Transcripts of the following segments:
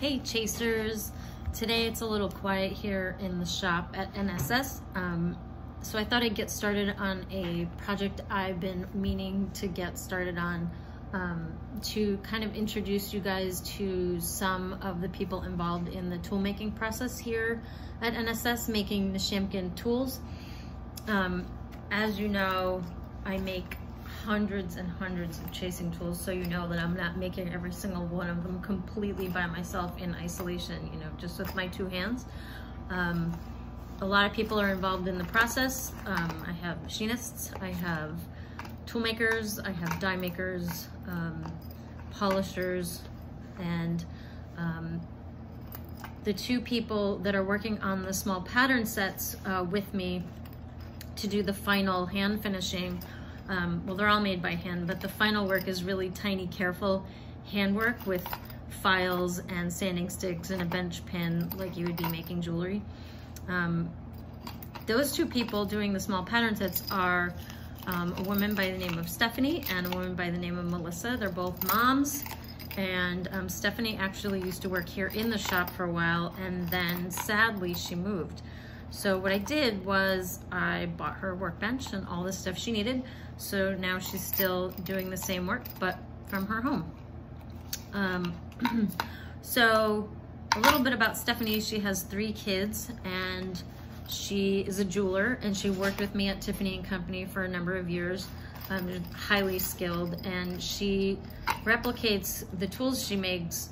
Hey chasers, today it's a little quiet here in the shop at NSS, so I thought I'd get started on a project I've been meaning to get started on, to kind of introduce you guys to some of the people involved in the tool making process here at NSS, making Nechamkin Tools. As you know, I make hundreds and hundreds of chasing tools, so you know that I'm not making every single one of them completely by myself in isolation, you know, just with my two hands. A lot of people are involved in the process. I have machinists, I have tool makers, I have die makers, polishers, and the two people that are working on the small pattern sets with me to do the final hand finishing. Well, they're all made by hand, but the final work is really tiny, careful handwork with files and sanding sticks and a bench pin like you would be making jewelry. Those two people doing the small pattern sets are a woman by the name of Stephanie and a woman by the name of Melissa. They're both moms, and Stephanie actually used to work here in the shop for a while, and then sadly she moved. So what I did was I bought her a workbench and all the stuff she needed. So now she's still doing the same work, but from her home. So a little bit about Stephanie. She has 3 kids and she is a jeweler, and she worked with me at Tiffany & Company for a number of years. Highly skilled, and she replicates the tools she makes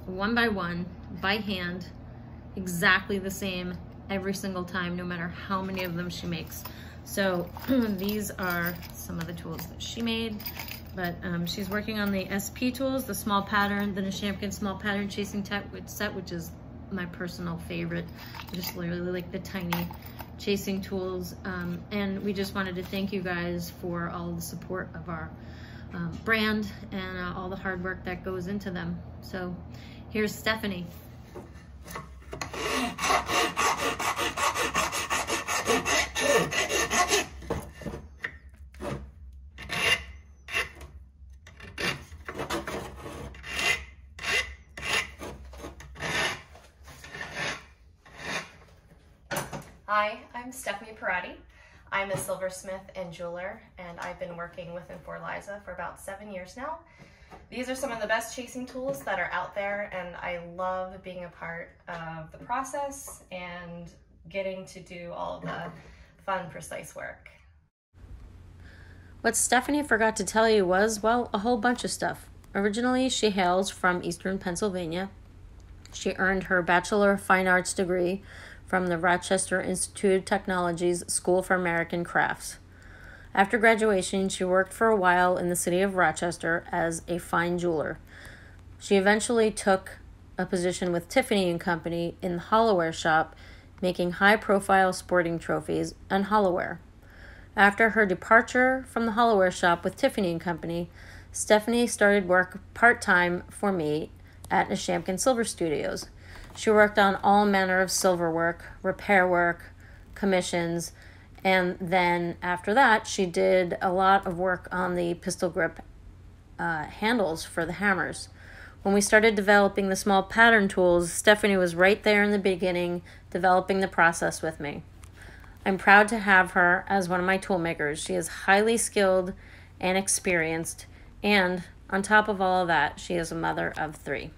one by one, by hand, exactly the same every single time, no matter how many of them she makes. So these are some of the tools that she made, but she's working on the SP tools, the small pattern, the Nechamkin small pattern chasing set, which is my personal favorite. I just really like the tiny chasing tools, and we just wanted to thank you guys for all the support of our brand and all the hard work that goes into them. So here's Stephanie. Hi, I'm Stephanie Parati. I'm a silversmith and jeweler, and I've been working with and for Liza for about 7 years now. These are some of the best chasing tools that are out there, and I love being a part of the process and getting to do all of the fun, precise work. What Stephanie forgot to tell you was, well, a whole bunch of stuff. Originally, she hails from Eastern Pennsylvania. She earned her Bachelor of Fine Arts degree from the Rochester Institute of Technology's School for American Crafts. After graduation, she worked for a while in the city of Rochester as a fine jeweler. She eventually took a position with Tiffany & Company in the hollowware shop, making high-profile sporting trophies and hollowware. After her departure from the hollowware shop with Tiffany & Company, Stephanie started work part-time for me at Nechamkin Silver Studios. She worked on all manner of silver work, repair work, commissions, and then after that, she did a lot of work on the pistol grip handles for the hammers. When we started developing the small pattern tools, Stephanie was right there in the beginning, developing the process with me. I'm proud to have her as one of my tool makers. She is highly skilled and experienced, and on top of all of that, she is a mother of 3.